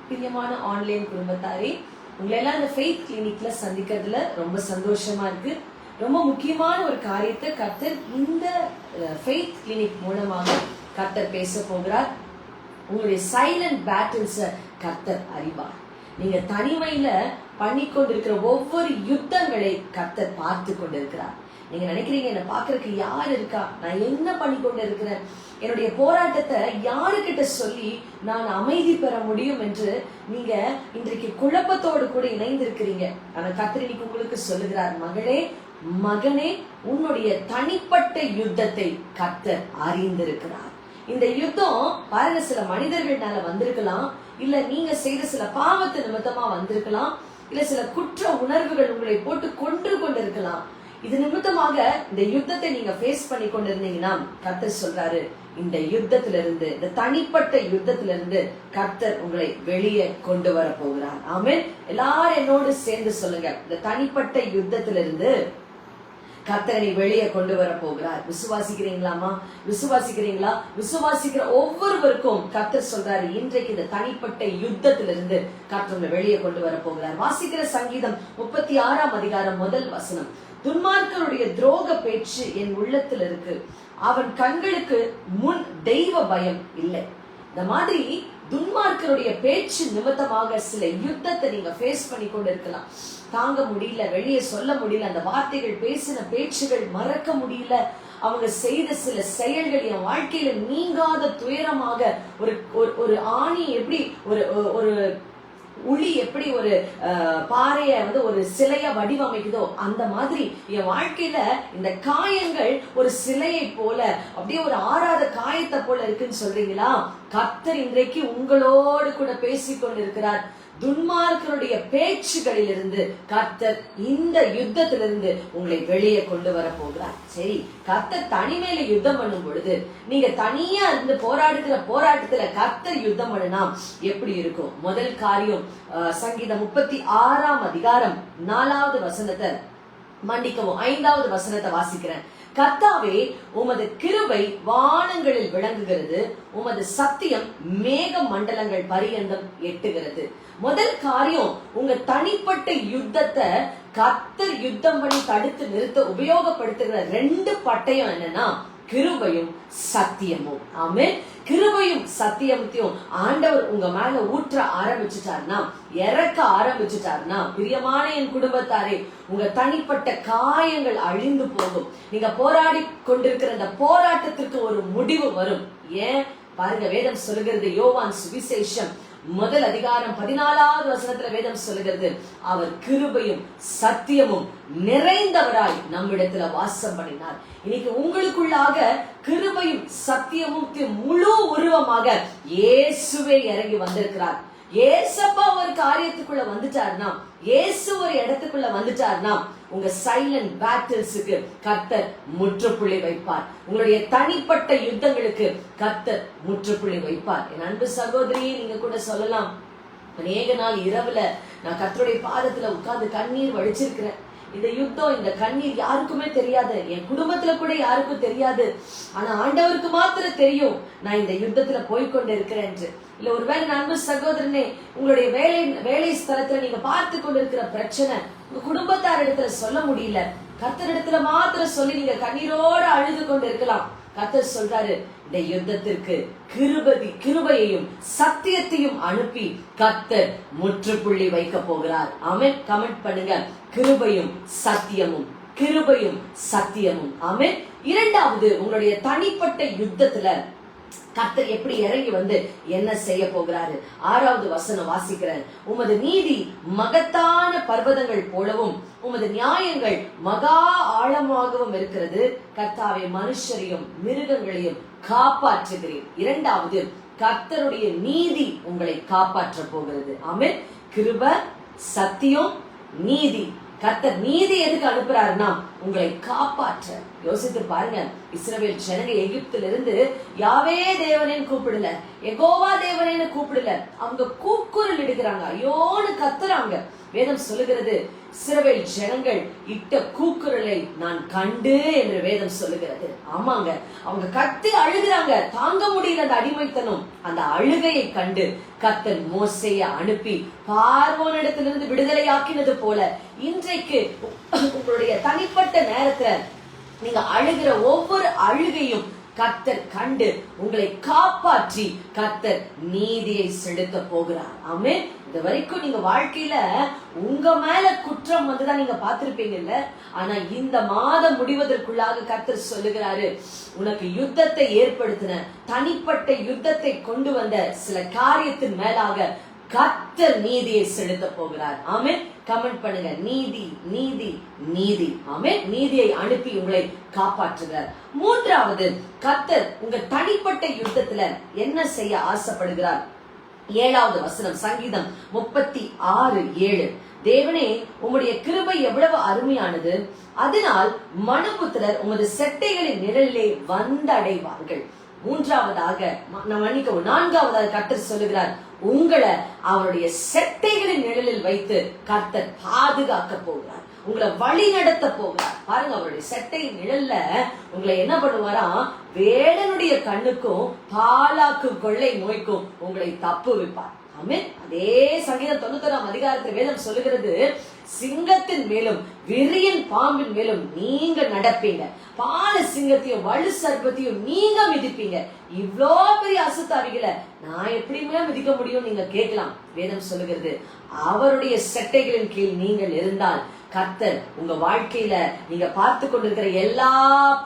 பிரியமான ஆன்லைன் குடும்பத்தாரே, உங்களை எல்லாம் இந்த ஃபெய்த் கிளினிக்ல சந்திக்கிறதுல ரொம்ப சந்தோஷமா இருக்கு. ரொம்ப முக்கியமான ஒரு காரியத்தை கர்த்தர் இந்த ஃபெய்த் கிளினிக் மூலமாக கர்த்தர் பேச போகிறார். உங்களுடைய சைலண்ட் பேட்டில்ஸ கர்த்தர் அறிவார். நீங்க தனிமையில பண்ணி கொண்டிருக்கிற ஒவ்வொரு யுத்தங்களை கர்த்தர் பார்த்து கொண்டிருக்கிறார். நீங்க நினைக்கிறீங்க, என்ன பாக்குறதுக்கு யார் இருக்கா, நான் என்ன பண்ணி கொண்டு இருக்கிறேன், என்னுடைய போராட்டத்தை யாருக்கிட்ட சொல்லி நான் அமைதி பெற முடியும் என்று நீங்க இன்றைக்கு குழப்பத்தோடு கூட இணைந்திருக்கிறீங்க. ஆனா கர்த்தர் இன்னைக்கு உங்களுக்கு சொல்லுகிறார், மகளே மகனே, உன்னுடைய தனிப்பட்ட யுத்தத்தை கர்த்தர் அறிந்திருக்கிறார். இந்த யுத்தம் பாருங்க, சில மனிதர்களால வந்திருக்கலாம், இல்ல நீங்க செய்த சில பாவத்து நிமித்தமா வந்திருக்கலாம், இல்ல சில குற்ற உணர்வுகள் உங்களை போட்டு கொன்று கொண்டிருக்கலாம். இது நிமித்தமாக இந்த யுத்தத்தை நீங்க ஃபேஸ் பண்ணி கொண்டிருந்தீங்கன்னா கர்த்தர் சொல்றாரு, இந்த யுத்தத்திலிருந்து, இந்த தனிப்பட்ட யுத்தத்திலிருந்து கர்த்தர் உங்களை வெளியே கொண்டு வர போகிறார். ஆமென். எல்லாரும் என்னோடு சேர்ந்து சொல்லுங்க, இந்த தனிப்பட்ட யுத்தத்திலிருந்து கர்த்தரை வெளியே கொண்டு வர போகிறார். விசுவாசிக்கிறீங்களாமா? விசுவாசிக்கிறீங்களா? விசுவாசிக்கிற ஒவ்வொருவருக்கும் கர்த்தர் சொல்றாரு, இன்றைக்கு இந்த தனிப்பட்ட யுத்தத்திலிருந்து கர்த்தர் வெளியே கொண்டு வர போகிறார். வாசிக்கிற சங்கீதம் 36ஆம் அதிகாரம் 1 வசனம், துன்மார்க்கனுடைய துரோக பேச்சு என் உள்ளத்தில் இருக்கு, அவன் கண்களுக்கு முன் தெய்வ பயம் இல்லை. இந்த மாதிரி துன்மார்க்கனுடைய பேச்சு நிமித்தமாக சில யுத்தத்தை நீங்க ஃபேஸ் பண்ணி கொண்டு இருக்கலாம். தாங்க முடியல, வெளியே சொல்ல முடியல, அந்த வார்த்தைகள், பேசின பேச்சுகள் மறக்க முடியல, அவங்க செய்த சில செயல்கள் என் வாழ்க்கையில நீங்காத துயரமாக, ஒரு ஆணி எப்படி ஒரு உளி எப்படி ஒரு பாறைய ஒரு சிலைய வடிவமைக்குதோ, அந்த மாதிரி என் வாழ்க்கையில இந்த காயங்கள் ஒரு சிலையை போல, அப்படியே ஒரு ஆறாத காயத்தை போல இருக்குன்னு சொல்றீங்களா? கர்த்தர் இன்றைக்கு உங்களோடு கூட பேசிக்கொண்டிருக்கிறார். துன்மார்க்கனுடைய பேச்சுகளிலிருந்து கர்த்தர் இந்த யுத்தத்திலிருந்து உங்களை வெளியே கொண்டு வர போகிறார். சரி, கர்த்தர் தனிமையில யுத்தம் பண்ணும் பொழுது, நீங்க தனியா இருந்து போராடுகிற போராட்டத்துல கர்த்தர் யுத்தம் பண்ணுனா எப்படி இருக்கும்? முதல் காரியம், சங்கீதம் 36ஆம் அதிகாரம் 4வது வசனத்தை, மன்னிக்கவும் 5வது வசனத்தை வாசிக்கிறேன். கர்த்தாவே, உமது கிருபை வானங்களில் விளங்குகிறது, உமது சத்தியம் மேக மண்டலங்கள் பரியந்தம் எட்டுகிறது. முதல் காரியம், உங்க தனிப்பட்ட யுத்தத்தை கர்த்தர் யுத்தம் பண்ணி தடுத்து நிறுத்த உபயோகப்படுத்துகிற 2 பட்டயம் என்னன்னா, கிருபையும் சத்தியமும். ஆமென். கிருபையும் சத்தியத்தையும் ஆண்டவர் உங்க மேல ஊற்ற ஆரம்பிச்சுட்டாருன்னா, இறக்க ஆரம்பிச்சுட்டாருன்னா, பிரியமான என் குடும்பத்தாரே, உங்க தனிப்பட்ட காயங்கள் அழிந்து போகும். நீங்க போராடி கொண்டிருக்கிற அந்த போராட்டத்திற்கு ஒரு முடிவு வரும். ஏன் பாருங்க, வேதம் சொல்லுகிறது, யோவான் சுவிசேஷம் 1 அதிகாரம் 14வது வசனத்துல வேதம் சொல்லுகிறது, அவர் கிருபையும் சத்தியமும் நிறைந்தவராய் நம்மிடத்துல வாசம் பண்ணினார். இன்னைக்கு உங்களுக்குள்ளாக கிருபையும் சத்தியமும் முழு உருவமாக இயேசுவே இறங்கி வந்திருக்கிறார். ஏசப்பா ஒரு காரியத்துக்குள்ள வந்துட்டாருன்னா, இயேசு ஒரு இடத்துக்குள்ள வந்துட்டாருன்னா, உங்க சைலண்ட் பேட்டில்ஸுக்கு கர்த்தர் முற்றுப்புள்ளி வைப்பார். உங்களுடைய தனிப்பட்ட யுத்தங்களுக்கு கர்த்தர் முற்றுப்புள்ளி வைப்பார். என் அன்பு சகோதரியே, நீங்க கூட சொல்லலாம், அநேக நாள் இரவுல நான் கர்த்தருடைய பாதத்துல உட்கார்ந்து கண்ணீர் வடிச்சிருக்கிறேன். இந்த யுத்தம், இந்த கண்ணீர் யாருக்குமே தெரியாது, என் குடும்பத்துல கூட யாருக்கும் தெரியாது. ஆனா ஆண்டவருக்கு மாத்திரம் தெரியும் நான் இந்த யுத்தத்துல போய்கொண்டு இருக்கிறேன் என்று. இல்ல ஒருவேளை அன்பு சகோதரனே, உங்களுடைய வேலை ஸ்தலத்துல நீங்க பார்த்து கொண்டிருக்கிற பிரச்சனை உங்க குடும்பத்தார் இடத்துல சொல்ல முடியல, கர்த்தர் இடத்துல மாத்திரம் சொல்லி நீங்க கண்ணீரோட அழுது கொண்டு இருக்கலாம். கர்த்தர் சொல்றாரு, இந்த யுத்தத்திற்கு கிருபையையும் சத்தியத்தையும் அனுப்பி கர்த்தர் முற்றுப்புள்ளி வைக்க போகிறார். ஆமென். கமெண்ட் பண்ணுங்க, கிருபையும் சத்தியமும், கிருபையும் சத்தியமும். ஆமென். இரண்டாவது, உங்களுடைய தனிப்பட்ட யுத்தத்துல கர்த்தர் எப்படி இறங்கி வந்து என்ன செய்ய போகிறாரு? 6வது வசனம் வாசிக்கிறேன். உமது நீதி மகத்தான பர்வதங்கள் போலவும், உமது நியாயங்கள் மகா ஆழமாகவும் இருக்கிறது. கர்த்தாவே, மனுஷரையும் மிருகங்களையும் காப்பாற்றுகிறேன். இரண்டாவது, கர்த்தருடைய நீதி உங்களை காப்பாற்ற போகிறது. ஆமென். கிருபை, சத்தியம், நீதி. கர்த்தர் நீதி எதுக்கு அனுப்புறாருன்னா, உங்களை காப்பாற்ற. யோசித்து பாருங்க, இஸ்ரவேல் ஜனங்க எகிப்திலிருந்து யாவே தேவனேன்னு கூப்பிடல, யெகோவா தேவனேன்னு கூப்பிடல, அவங்க கூக்குரல் இடுகிறாங்க, ஐயோன்னு கத்துறாங்க. வேதம் சொல்லுகிறது, இஸ்ரவேல் ஜனங்கள் இட்ட கூக்குரலை நான் கண்டு என்று வேதம் சொல்லுகிறது. ஆமாங்க, அவங்க கத்தி அழுகிறாங்க, தாங்க முடியல அந்த அடிமைத்தனம். அந்த அழுகையை கண்டு கர்த்தர் மோசேயை அனுப்பி பார்வோனிடத்திலிருந்து விடுதலையாக்கினது போல இன்றைக்கு உங்களுடைய தனிப்பட்ட நேரத்துல நீங்க அழுகிற ஒவ்வொரு அழுகையும் கர்த்தர் கண்டு உங்களை காப்பாற்றி கர்த்தர் நீதியை செலுத்த போகிறார். ஆமென். இது வரைக்கும் நீங்க வாழ்க்கையில உங்க மேல குற்றம் வந்துதான் நீங்க பார்த்திருப்பீங்கல்ல. ஆனா இந்த மாதம் முடிவதற்குள்ளாக கர்த்தர் சொல்லுகிறாரு, உனக்கு யுத்தத்தை ஏற்படுத்தின, தனிப்பட்ட யுத்தத்தை கொண்டு வந்த சில காரியத்தின் மேலாக கர்த்தர் நீதியை செலுத்த போகிறார். ஆமென். கமெண்ட் பண்ணுங்க, நீதி நீதி நீதி. ஆமென். நீதியை அனுப்பி உங்களை காப்பாற்றுகிறார். மூன்றாவது, கர்த்தர் உங்க தனிப்பட்ட யுத்தத்துல என்ன செய்ய ஆசைப்படுகிறார்? 7வது வசனம், சங்கீதம் 36:7. தேவனே, உம்முடைய கிருபை எவ்வளவு அருமையானது, அதனால் மனுபுத்திரர் உமது செட்டைகளின் நிழலிலே வந்தடைவார்கள். மூன்றாவதாக, நான்காவதாக கர்த்தர் சொல்லுகிறார், உங்களை அவருடைய செட்டைகளின் நிழலில் வைத்து கர்த்தர் பாதுகாக்க போகிறார், உங்களை வழி நடத்த போகிறார். பாருங்க, அவருடைய செட்டையின் நிழல்ல உங்களை என்ன பண்ணுவாரா, வேடனுடைய கண்ணுக்கும் பாலாக்கு கொள்ளை நோய்க்கும் உங்களை தப்பு வைப்பார். ஆமென். அதே சங்கீதம் 91ஆம் அதிகாரத்தில் வேதம் சொல்லுகிறது, சிங்கத்தின் மேலும் விரியன் பாம்பின் மேலும் நீங்க நடப்பீங்க, பால சிங்கத்தையும் வலு சர்ப்பத்தையும் நீங்க மிதிப்பீங்க. இவ்வளோ பெரிய அசுத்தாவிகளை நான் எப்படியுமே மிதிக்க முடியும் நீங்க கேட்கலாம். வேதம் சொல்லுகிறது, அவருடைய செட்டைகளின் கீழ் நீங்கள் இருந்தால் கர்த்தர் உங்க வாழ்க்கையில நீங்க பார்த்து கொண்டிருக்கிற எல்லா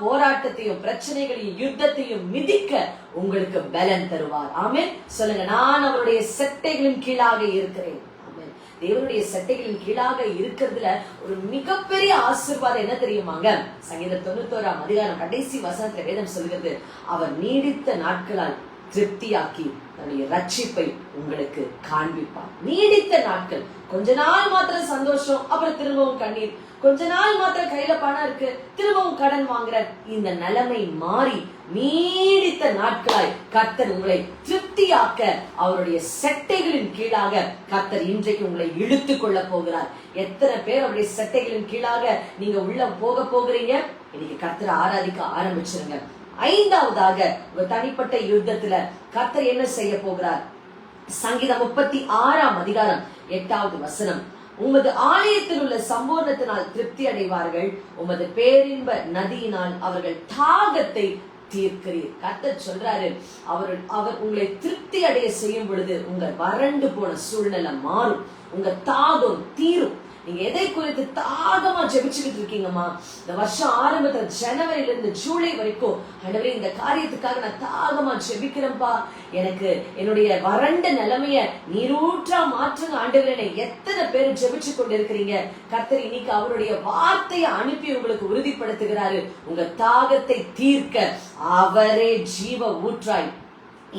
போராட்டத்தையும், பிரச்சனைகளையும், யுத்தத்தையும் மிதிக்க உங்களுக்கு பலன் தருவார். ஆமென். சொல்லுங்க, நான் அவருடைய செட்டைகளின் கீழாக இருக்கிறேன். ஆமென். தேவனுடைய செட்டைகளின் கீழாக இருக்கிறதுல ஒரு மிகப்பெரிய ஆசீர்வாதம் என்ன தெரியுமாங்க? சங்கீதம் 91ஆம் அதிகாரம் கடைசி வசனத்துல வேதம் சொல்கிறது, அவர் நீடித்த நாட்களால் திருப்தியாக்கி தன்னுடைய ரட்சிப்பை உங்களுக்கு காண்பிப்பார். நீடித்த நாட்கள். கொஞ்ச நாள் மாத்திரம் சந்தோஷம், அப்புறம் திரும்பவும் கண்ணீர். கொஞ்ச நாள் மாத்திரம் கையில பணம் இருக்கு, திரும்பவும் கடன் வாங்குற இந்த நிலைமை மாறி நீடித்த நாட்களாய் கர்த்தர் உங்களை திருப்தியாக்க அவருடைய செட்டைகளின் கீழாக கர்த்தர் இன்றைக்கு உங்களை இழுத்து கொள்ள போகிறார். எத்தனை பேர் அவருடைய செட்டைகளின் கீழாக நீங்க உள்ள போக போகிறீங்க? இன்னைக்கு கர்த்தரை ஆராதிக்க ஆரம்பிச்சிருங்க. ஐந்தாவதாக, உங்க தனிப்பட்ட யுத்தத்துல கர்த்தர் என்ன செய்ய போகிறார்? சங்கீதம் 36ஆம் அதிகாரம் 8வது வசனம், உமது ஆலயத்தில் உள்ள சம்பூர்ணத்தினால் திருப்தி அடைவார்கள், உமது பேரின்ப நதியினால் அவர்கள் தாகத்தை தீர்க்கிறீர். கர்த்தர் சொல்றாரு, அவர் உங்களை திருப்தி அடைய செய்யும் பொழுது உங்க வறண்டு போன சூழ்நிலை மாறும், உங்க தாகம் தீரும். நீங்க எதை குறித்து தாகமா ஜெபிச்சுக்கிட்டு இருக்கீங்கம்மா? இந்த வருஷம் ஆரம்பத்துல ஜனவரியில இருந்து ஜூலை வரைக்கும், ஆண்டவரே இந்த காரியத்துக்காக நான் தாகமா ஜெபிக்கிறேன்ப்பா, எனக்கு என்னுடைய வறண்ட நிலைமைய நீரூற்றா மாற்றுங்க ஆண்டவரே. எத்தனை பேர் ஜெபிச்சு கொண்டு இருக்கிறீங்க? கர்த்தர் இன்னைக்கு அவருடைய வார்த்தையை அனுப்பி உங்களுக்கு உறுதிப்படுத்துகிறாரு. உங்க தாகத்தை தீர்க்க அவரே ஜீவ ஊற்றாய்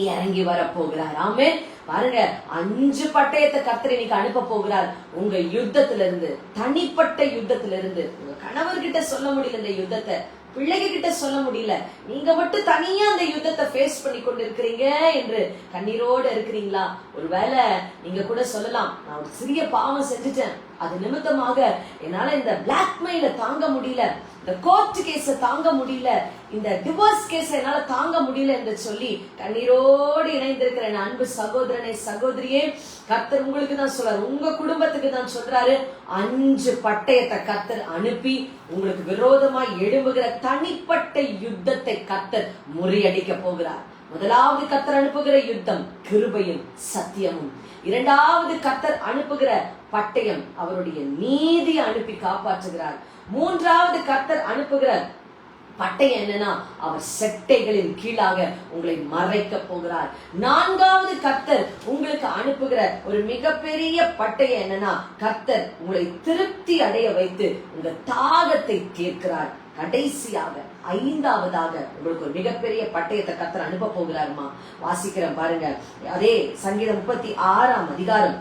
இறங்கி வர போகிறார். ஆமென். பாருங்க, 5 பட்டயத்தை கர்த்தர் இன்னைக்கு அனுப்ப போகிறார். உங்க யுத்தத்துல இருந்து, தனிப்பட்ட யுத்தத்துல இருந்து, உங்க கணவர்கிட்ட சொல்ல முடியல இந்த யுத்தத்தை, பிள்ளைங்க கிட்ட சொல்ல முடியல, நீங்க மட்டும் தனியா அந்த யுத்தத்தை ஃபேஸ் பண்ணி கொண்டு இருக்கிறீங்க என்று கண்ணீரோடு இருக்கிறீங்களா? ஒருவேளை நீங்க கூட சொல்லலாம், நான் ஒரு சிறிய பாவம் செஞ்சுட்டேன், அது நிமித்தமாக என்னால இந்த பிளாக்மெயில தாங்க முடியல, இந்த கோர்ட் கேஸ தாங்க முடியல, இந்த டிவோர்ஸ் கேஸ என்னால தாங்க முடியல என்று சொல்லி கண்ணீரோடு இணைந்திருக்கிற அன்பு சகோதரனை, சகோதரியே, கர்த்தர் உங்களுக்கு தான் சொல்றாரு, உங்க குடும்பத்துக்கு தான் சொல்றாரு. 5 பட்டயத்தை கர்த்தர் அனுப்பி உங்களுக்கு விரோதமா எழும்புகிற தனிப்பட்ட யுத்தத்தை கர்த்தர் முறியடிக்க போகிறார். முதலாவது கர்த்தர் அனுப்புகிற யுத்தம் கிருபையும் சத்தியமும். இரண்டாவது கர்த்தர் அனுப்புகிற பட்டயம் அவருடைய நீதி அனுப்பி காப்பாற்றுகிறார். மூன்றாவது கர்த்தர் அனுப்புகிற பட்டயம் என்னன்னா, அவர் செட்டைகளின் கீழாக உங்களை மறைக்க போகிறார். நான்காவது கர்த்தர் உங்களுக்கு அனுப்புகிற ஒரு மிகப்பெரிய பட்டயம் என்னன்னா, கர்த்தர் உங்களை திருப்தி அடைய வைத்து உங்க தாகத்தை தீர்க்கிறார். கடைசியாக 5வதாக உங்களுக்கு ஒரு மிகப்பெரிய பட்டயத்தை கர்த்தர் அனுப்ப போகிறாருமா. வாசிக்கிறேன் பாருங்க, அதே சங்கீதம் 36ஆம் அதிகாரம்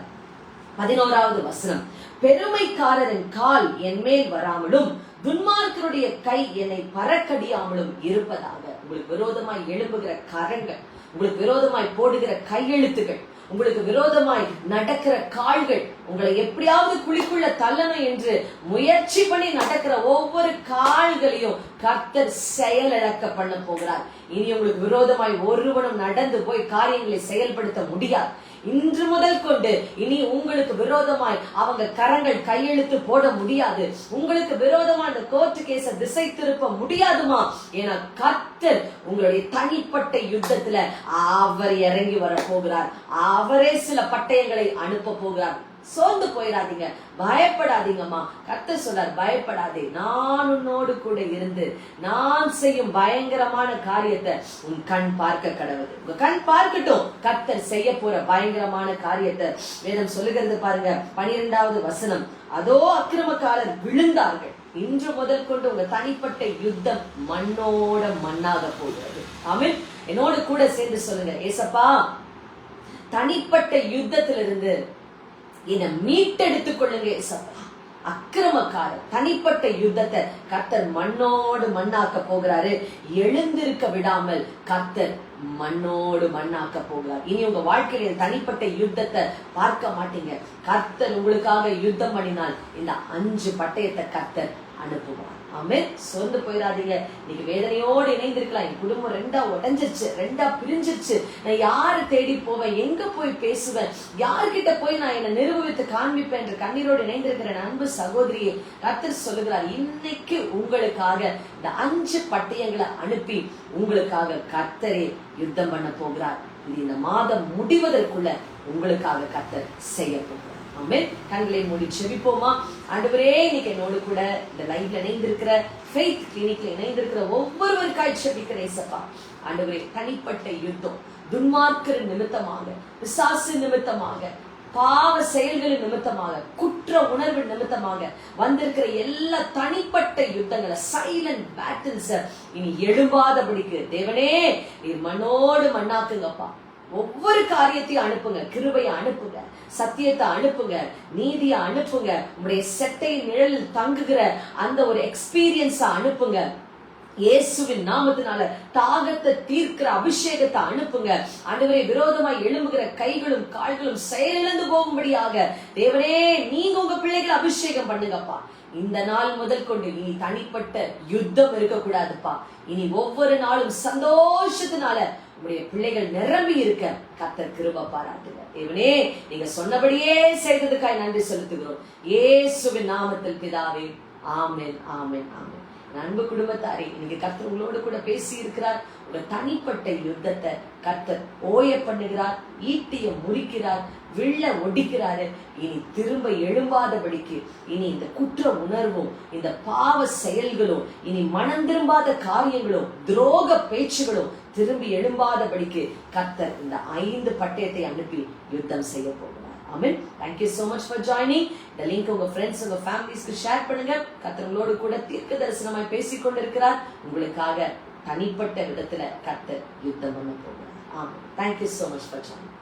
11வது வசனம், பெருமைக்காரரின் கால் என் மேல் வராமலும் துன்மார்க்கருடைய கை என்னை பறக்கடியாமலும் இருப்பதாக. உங்களுக்கு விரோதமாய் எழும்புகிற கரங்கள், உங்களுக்கு விரோதமாய் போடுகிற கையெழுத்துகள், உங்களுக்கு விரோதமாய் நடக்கிற கால்கள், உங்களை எப்படியாவது குழிக்குள்ள தள்ளணும் என்று முயற்சி பண்ணி நடக்கிற ஒவ்வொரு கால்களையும் கர்த்தர் செயலிழக்க பண்ண போகிறார். இனி உங்களுக்கு விரோதமாய் ஒருவனும் நடந்து போய் காரியங்களை செயல்படுத்த முடியாது. இன்று முதல் கொண்டு இனி உங்களுக்கு விரோதமாய் அவங்க கரங்கள் கையெழுத்து போட முடியாது. உங்களுக்கு விரோதமா அந்த கோர்ட் கேஸ திசை திருப்ப முடியாதுமா. ஏன்னா கர்த்தர் உங்களுடைய தனிப்பட்ட யுத்தத்துல அவர் இறங்கி வர போகிறார். அவரே சில பட்டயங்களை அனுப்ப போகிறார். சோர்ந்து போயிடாதீங்க, பயப்படாதீங்கம்மா. கர்த்தர் சொல்றார், பயப்படாதே, நான் உன்னோடு கூட இருந்து நான் செய்யும் பயங்கரமான காரியத்தை உன் கண் பார்க்க கடவுது. உங்க கண் பார்க்கட்டும் கர்த்தர் செய்ய போற பயங்கரமான காரியத்தை. வேதம் சொல்லுகிறது பாருங்க, 12வது வசனம், அதோ அக்கிரமக்காரர் விழுந்தார்கள், இன்று முதல் கொண்டு உங்க தனிப்பட்ட யுத்தம் மண்ணோட மண்ணாக போகிறது. ஆமென். என்னோடு கூட சேர்ந்து சொல்லுங்க, ஏசப்பா தனிப்பட்ட யுத்தத்திலிருந்து என்னை மீட்டெடுத்துக் கொள்ளுங்க ஏசப்பா. அக்கிரமக்காரர் தனிப்பட்ட யுத்தத்தை கர்த்தர் மண்ணோடு மண்ணாக்க போகிறாரு. எழுந்திருக்க விடாமல் கர்த்தர் மண்ணோடு மண்ணாக்க போகிறார். இனி உங்க வாழ்க்கையில தனிப்பட்ட யுத்தத்தை பார்க்க மாட்டீங்க. கர்த்தர் உங்களுக்காக யுத்தம் பண்ணினால் இந்த 5 பட்டயத்தை கர்த்தர் அனுப்புவார். ஆமென். சொந்து போயிடாதீங்க. நீங்க வேதனையோடு இணைந்திருக்கலாம். என் குடும்பம் 2ஆ உடைஞ்சிருச்சு, 2ஆ பிரிஞ்சிருச்சு, நான் யாரை தேடி போவேன், எங்க போய் பேசுவேன், யார்கிட்ட போய் நான் என்னை நிரூபித்து காண்பிப்பேன் என்று கண்ணீரோடு இணைந்திருக்கிற அன்பு சகோதரியை கர்த்தர் சொல்லுகிறார், இன்னைக்கு உங்களுக்காக இந்த 5 பட்டயங்களை அனுப்பி உங்களுக்காக கர்த்தரே யுத்தம் பண்ண போகிறார். இது இந்த மாதம் முடிவதற்குள்ள உங்களுக்காக கர்த்தர் செய்ய போகிறார். ஆமென். கண்களை மூடி செபிப்போமா. ஆண்டவரே, இன்னைக்கு என்னோடு கூட இந்த லைவ்ல இணைந்திருக்கிற ஃபெய்த் கிளினிக்ல இணைந்திருக்கிற ஒவ்வொருவருக்காய் செபிக்கிறேன் ஏசப்பா. ஆண்டவரே, தனிப்பட்ட யுத்தம், துன்மார்க்கர் நிமித்தமாக, பிசாசு நிமித்தமாக, பாவ செயல்களின் நிமித்தமாக, குற்ற உணர்வு நிமித்தமாக வந்திருக்கிற எல்லா தனிப்பட்ட யுத்தங்களை, சைலண்ட் பேட்டில்ஸ் இனி எழும்பாதபடிக்கு தேவனே நீர் மண்ணோடு மண்ணாக்குங்கப்பா. ஒவ்வொரு காரியத்தையும் அனுப்புங்க, கிருபையை அனுப்புங்க, சத்தியத்தை அனுப்புங்க, நீதியை அனுப்புங்க, உங்களுடைய செட்டை நிழலில் தங்குகிற அந்த ஒரு எக்ஸ்பீரியன்ஸ அனுப்புங்க. இயேசுவின் நாமத்தினால தாகத்தை தீர்க்கிற அபிஷேகத்தை அனுப்புங்க. ஆண்டவரே, விரோதமாய் எழும்புகிற கைகளும் கால்களும் செயலிழந்து போகும்படியாக தேவனே நீங்க உங்க பிள்ளைகளை அபிஷேகம் பண்ணுங்கப்பா. இந்த நாள் முதல் கொண்டு இனி தனிப்பட்ட யுத்தம் இருக்கக்கூடாதுப்பா. இனி ஒவ்வொரு நாளும் சந்தோஷத்தினால உங்களுடைய பிள்ளைகள் நிரம்பி இருக்க கர்த்தர் கிருபை பாராட்டுங்க. தேவனே, நீங்க சொன்னபடியே செய்ததுக்காய் நன்றி செலுத்துகிறோம். இயேசுவின் நாமத்தில் பிதாவே, ஆமென், ஆமென், ஆமென். அன்பு குடும்பத்தாரே, நீங்க கர்த்தர் உங்களோடு கூட பேசி இருக்கிறார். உங்க தனிப்பட்ட யுத்தத்தை கர்த்தர் ஓய பண்ணுகிறார், ஈட்டிய முறிக்கிறார், வில்ல ஒடிக்கிறாரு. இனி திரும்ப எழும்பாதபடிக்கு, இனி இந்த குற்ற உணர்வும், இந்த பாவ செயல்களும், இனி மனம் திரும்பாத காரியங்களும், துரோக பேச்சுகளும் திரும்பி எழும்பாதபடிக்கு கர்த்தர் இந்த 5 பட்டயத்தை அனுப்பி யுத்தம் செய்ய போகிறார். ஆமென். Thank you so much for joining. இந்த லிங்க் உங்க ஃப்ரெண்ட்ஸ், உங்க ஃபேமிலிஸ்க்கு ஷேர் பண்ணுங்க. கர்த்தர் உங்களோடு கூட தீர்க்க தரிசனமாய் பேசிக் கொண்டிருக்கிறார். உங்களுக்காக தனிப்பட்ட விதத்துல கர்த்தர் யுத்தம் பண்ண போகிறார். ஆமென். Thank you so much for joining.